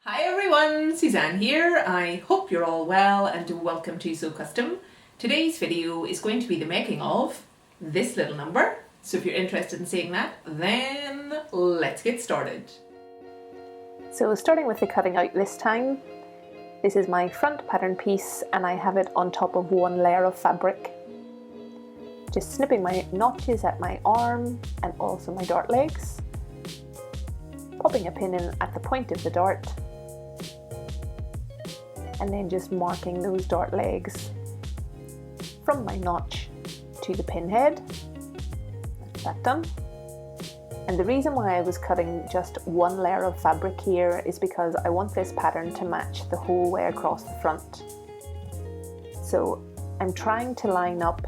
Hi everyone, Suzanne here. I hope you're all well and welcome to Sew Custom. Today's video is going to be the making of this little number. So if you're interested in seeing that, then let's get started. So starting with the cutting out this time, this is my front pattern piece and I have it on top of one layer of fabric. Just snipping my notches at my arm and also my dart legs. Popping a pin in at the point of the dart. And then just marking those dart legs from my notch to the pin head. That's that done. And the reason why I was cutting just one layer of fabric here is because I want this pattern to match the whole way across the front. So I'm trying to line up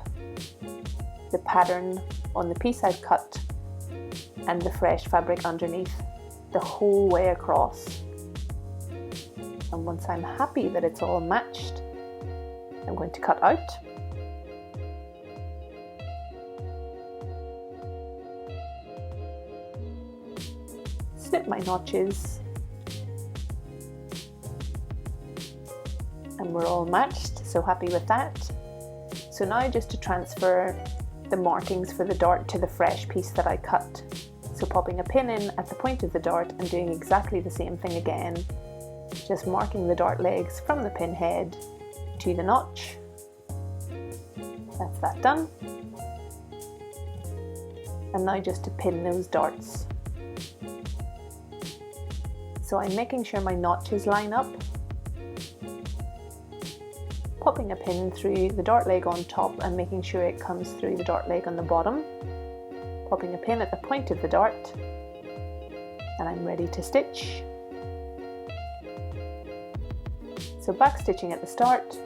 the pattern on the piece I've cut and the fresh fabric underneath the whole way across. And once I'm happy that it's all matched, I'm going to cut out. Snip my notches. And we're all matched, so happy with that. So now just to transfer the markings for the dart to the fresh piece that I cut. So popping a pin in at the point of the dart and doing exactly the same thing again. Just marking the dart legs from the pin head to the notch. That's that done. And now just to pin those darts. So I'm making sure my notches line up. Popping a pin through the dart leg on top and making sure it comes through the dart leg on the bottom. Popping a pin at the point of the dart. And I'm ready to stitch. So back stitching at the start,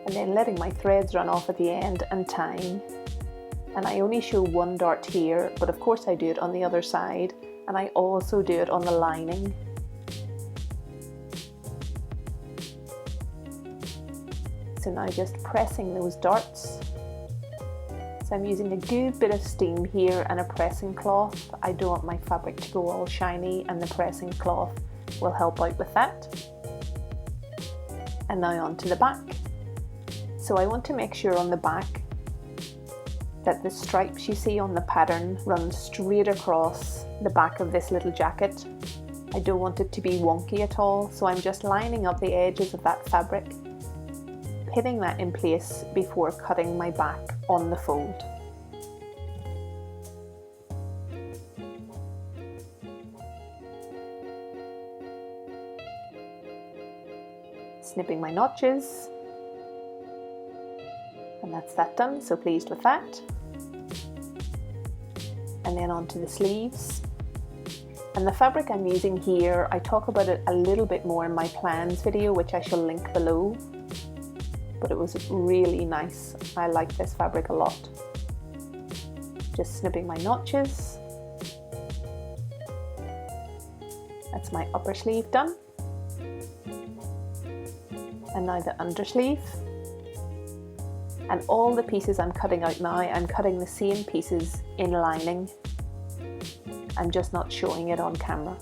and then letting my threads run off at the end and tying. And I only show one dart here, but of course I do it on the other side, and I also do it on the lining. So now just pressing those darts. So I'm using a good bit of steam here and a pressing cloth. I don't want my fabric to go all shiny, and the pressing cloth will help out with that. And now on to the back. So I want to make sure on the back that the stripes you see on the pattern run straight across the back of this little jacket. I don't want it to be wonky at all, so I'm just lining up the edges of that fabric, pinning that in place before cutting my back on the fold. Snipping my notches, and that's that done, so pleased with that. And then onto the sleeves. And the fabric I'm using here, I talk about it a little bit more in my plans video, which I shall link below. But it was really nice. I like this fabric a lot. Just snipping my notches. That's my upper sleeve done. And now the undersleeve. And all the pieces I'm cutting out now, I'm cutting the same pieces in lining. I'm just not showing it on camera.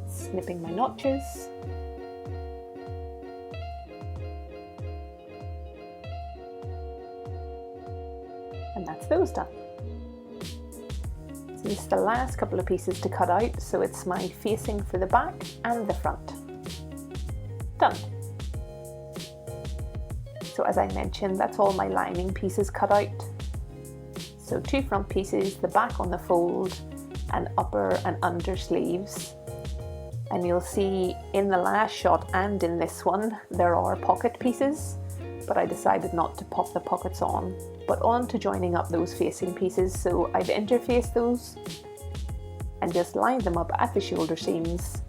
Snipping my notches. And that's those done. So this is the last couple of pieces to cut out, so it's my facing for the back and the front. Done. So as I mentioned, that's all my lining pieces cut out. So 2 front pieces, the back on the fold, and upper and under sleeves. And you'll see in the last shot and in this one, there are pocket pieces, but I decided not to pop the pockets on. But on to joining up those facing pieces, so I've interfaced those and just lined them up at the shoulder seams,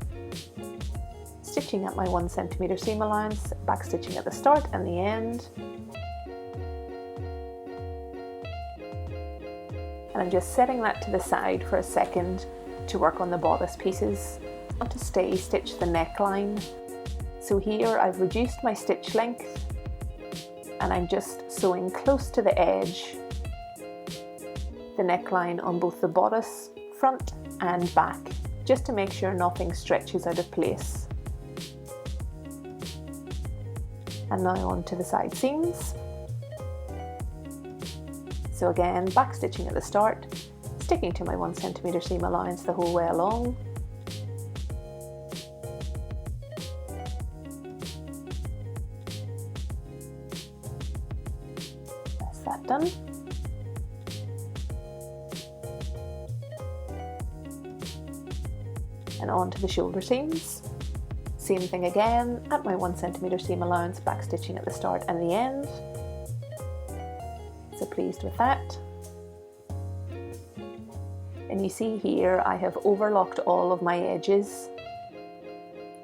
stitching at my 1 centimeter seam allowance, back stitching at the start and the end, and I'm just setting that to the side for a second to work on the bodice pieces. I want to stay stitch the neckline, so here I've reduced my stitch length and I'm just sewing close to the edge the neckline on both the bodice front and back, just to make sure nothing stretches out of place. And now on to the side seams. So again, back stitching at the start, sticking to my 1 centimetre seam allowance the whole way along. That's that done. And on to the shoulder seams. Same thing again, at my 1 centimetre seam allowance, back stitching at the start and the end. So pleased with that. And you see here I have overlocked all of my edges.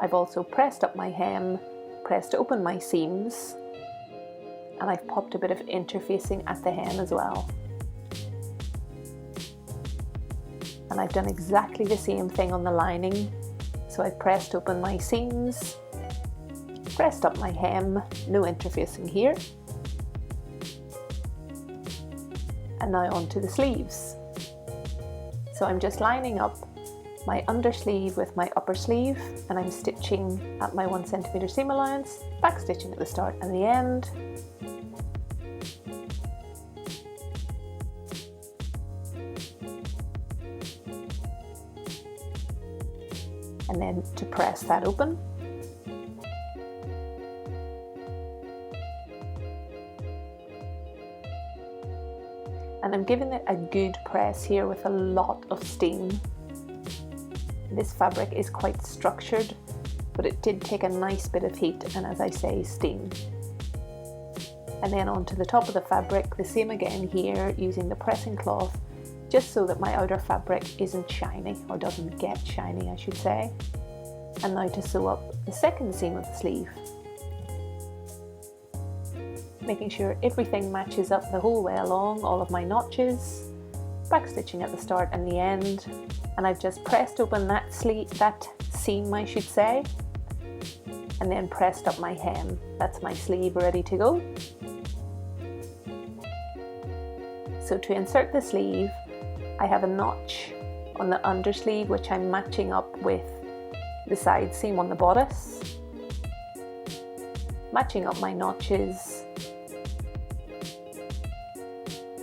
I've also pressed up my hem, pressed open my seams, and I've popped a bit of interfacing at the hem as well. And I've done exactly the same thing on the lining. So I pressed open my seams, pressed up my hem, no interfacing here. And now onto the sleeves. So I'm just lining up my undersleeve with my upper sleeve, and I'm stitching at my 1 centimetre seam allowance, back stitching at the start and the end. And then to press that open. And I'm giving it a good press here with a lot of steam. This fabric is quite structured, but it did take a nice bit of heat and, as I say, steam. And then onto the top of the fabric, the same again here, using the pressing cloth, just so that my outer fabric isn't shiny, or doesn't get shiny I should say. And now to sew up the second seam of the sleeve. Making sure everything matches up the whole way along, all of my notches, back stitching at the start and the end. And I've just pressed open that seam I should say, and then pressed up my hem. That's my sleeve ready to go. So to insert the sleeve, I have a notch on the undersleeve which I'm matching up with the side seam on the bodice, matching up my notches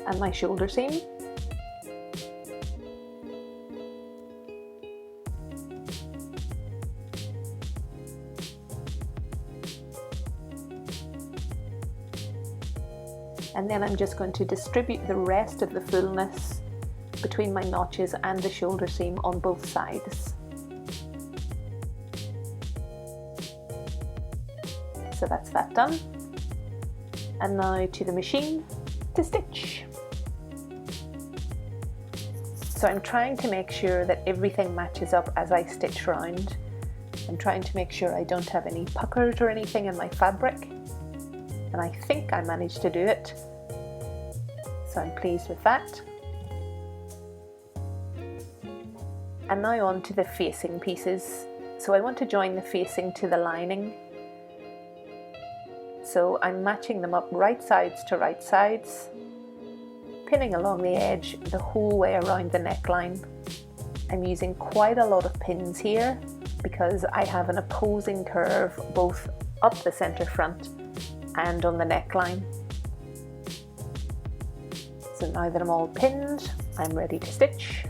and my shoulder seam. And then I'm just going to distribute the rest of the fullness between my notches and the shoulder seam on both sides. So that's that done. And now to the machine to stitch. So I'm trying to make sure that everything matches up as I stitch round. I'm trying to make sure I don't have any puckers or anything in my fabric. And I think I managed to do it. So I'm pleased with that. And now on to the facing pieces. So I want to join the facing to the lining. So I'm matching them up right sides to right sides, pinning along the edge the whole way around the neckline. I'm using quite a lot of pins here because I have an opposing curve both up the centre front and on the neckline. So now that I'm all pinned, I'm ready to stitch.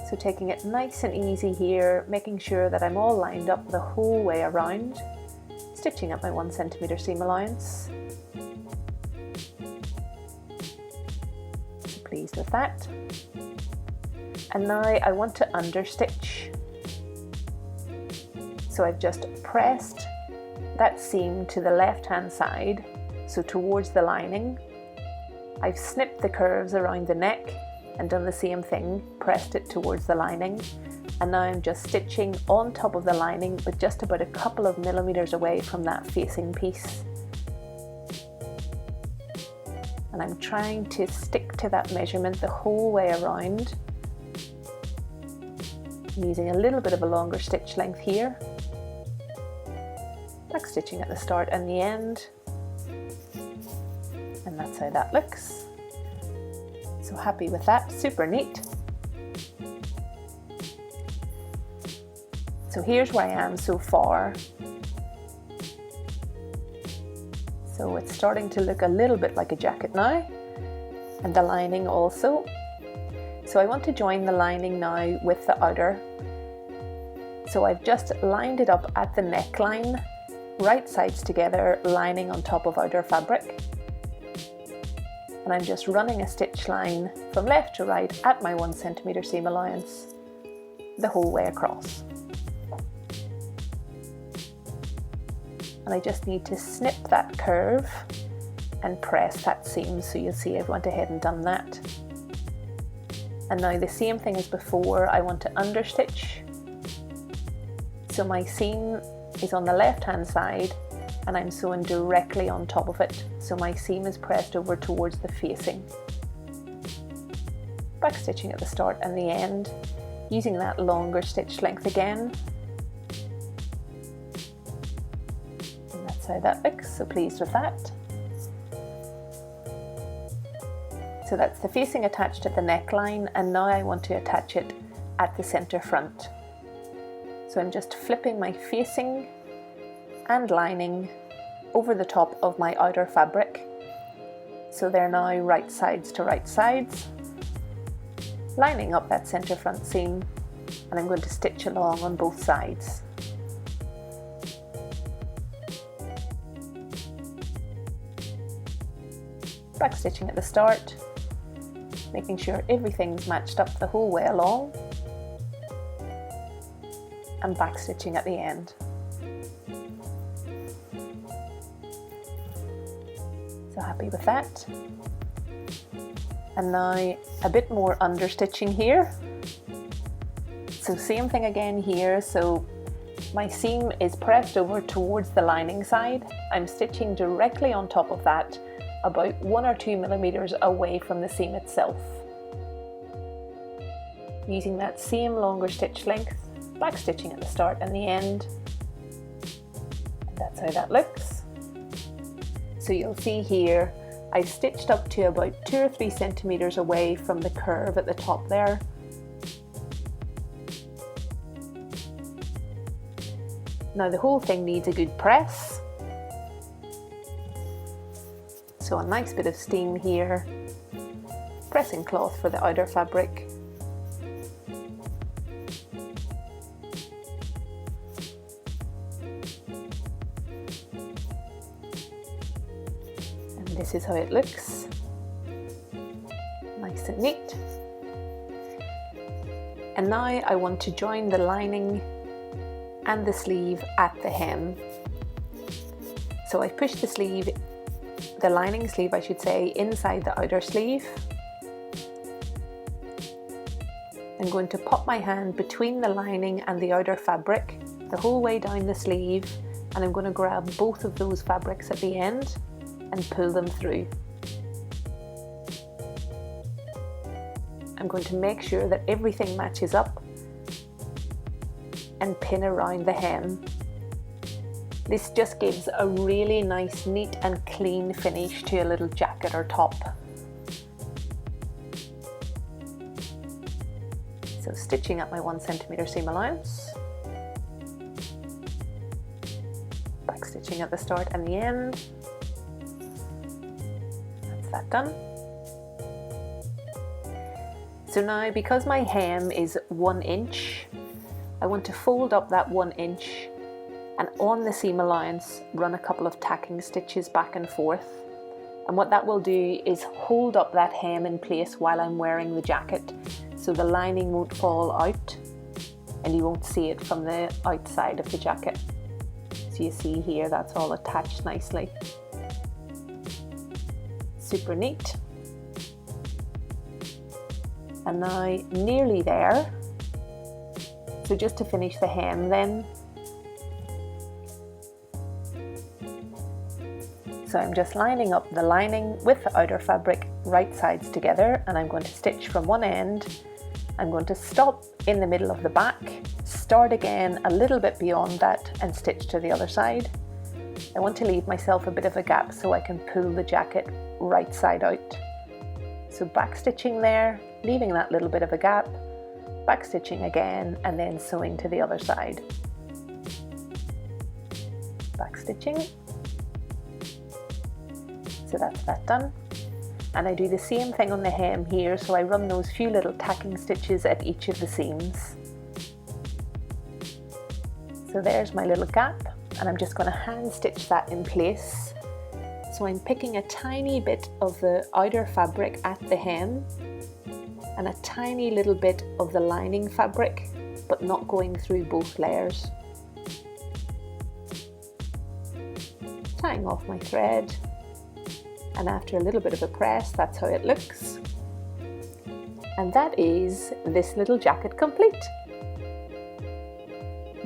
So taking it nice and easy here, making sure that I'm all lined up the whole way around, stitching at my 1 centimetre seam allowance. So pleased with that. And now I want to understitch. So I've just pressed that seam to the left hand side, so towards the lining. I've snipped the curves around the neck and done the same thing, pressed it towards the lining, and now I'm just stitching on top of the lining but just about a couple of millimeters away from that facing piece. And I'm trying to stick to that measurement the whole way around. I'm using a little bit of a longer stitch length here. Back stitching at the start and the end. And that's how that looks. So So happy with that, super neat. So here's where I am so far. So it's starting to look a little bit like a jacket now, and the lining also. So I want to join the lining now with the outer. So I've just lined it up at the neckline, right sides together, lining on top of outer fabric. And I'm just running a stitch line from left to right at my 1 centimeter seam allowance the whole way across. And I just need to snip that curve and press that seam, so you'll see I've went ahead and done that. And now the same thing as before, I want to understitch. So my seam is on the left hand side and I'm sewing directly on top of it, so my seam is pressed over towards the facing. Backstitching at the start and the end, using that longer stitch length again. And that's how that looks, so pleased with that. So that's the facing attached at the neckline, and now I want to attach it at the center front. So I'm just flipping my facing and lining over the top of my outer fabric. So they're now right sides to right sides, lining up that center front seam, and I'm going to stitch along on both sides. Backstitching at the start, making sure everything's matched up the whole way along, and backstitching at the end. So happy with that. And now a bit more understitching here. So same thing again here. So my seam is pressed over towards the lining side. I'm stitching directly on top of that, about 1 or 2 millimeters away from the seam itself. Using that same longer stitch length, backstitching at the start and the end. And that's how that looks. So you'll see here, I've stitched up to about 2 or 3 centimeters away from the curve at the top there. Now the whole thing needs a good press. So a nice bit of steam here, pressing cloth for the outer fabric. And this is how it looks, nice and neat. And now I want to join the lining and the sleeve at the hem. So I pushed the sleeve, the lining sleeve I should say, inside the outer sleeve. I'm going to pop my hand between the lining and the outer fabric the whole way down the sleeve, and I'm going to grab both of those fabrics at the end and pull them through. I'm going to make sure that everything matches up and pin around the hem. This just gives a really nice, neat and clean finish to a little jacket or top. So stitching up my 1 centimeter seam allowance, backstitching at the start and the end. That's that done. So now, because my hem is 1 inch, I want to fold up that 1 inch and on the seam allowance run a couple of tacking stitches back and forth. And what that will do is hold up that hem in place while I'm wearing the jacket, so the lining won't fall out and you won't see it from the outside of the jacket. So you see here, that's all attached nicely. Super neat. And now nearly there. So just to finish the hem then, so I'm just lining up the lining with the outer fabric right sides together, and I'm going to stitch from one end. I'm going to stop in the middle of the back, start again a little bit beyond that and stitch to the other side. I want to leave myself a bit of a gap so I can pull the jacket right side out. So back stitching there, leaving that little bit of a gap, back stitching again, and then sewing to the other side. Back stitching. So that's that done. And I do the same thing on the hem here, so I run those few little tacking stitches at each of the seams. So there's my little gap, and I'm just going to hand stitch that in place. So I'm picking a tiny bit of the outer fabric at the hem and a tiny little bit of the lining fabric, but not going through both layers. Tying off my thread, and after a little bit of a press, that's how it looks. And that is this little jacket complete.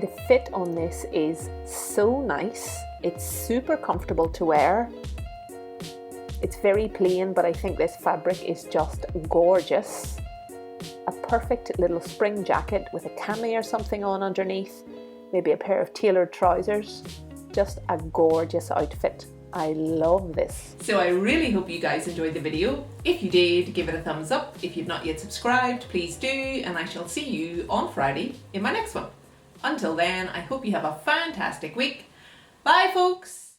The fit on this is so nice. It's super comfortable to wear. It's very plain, but I think this fabric is just gorgeous. A perfect little spring jacket with a cami or something on underneath, maybe a pair of tailored trousers. Just a gorgeous outfit. I love this. So I really hope you guys enjoyed the video. If you did, give it a thumbs up. If you've not yet subscribed, please do, and I shall see you on Friday in my next one. Until then, I hope you have a fantastic week. Bye folks!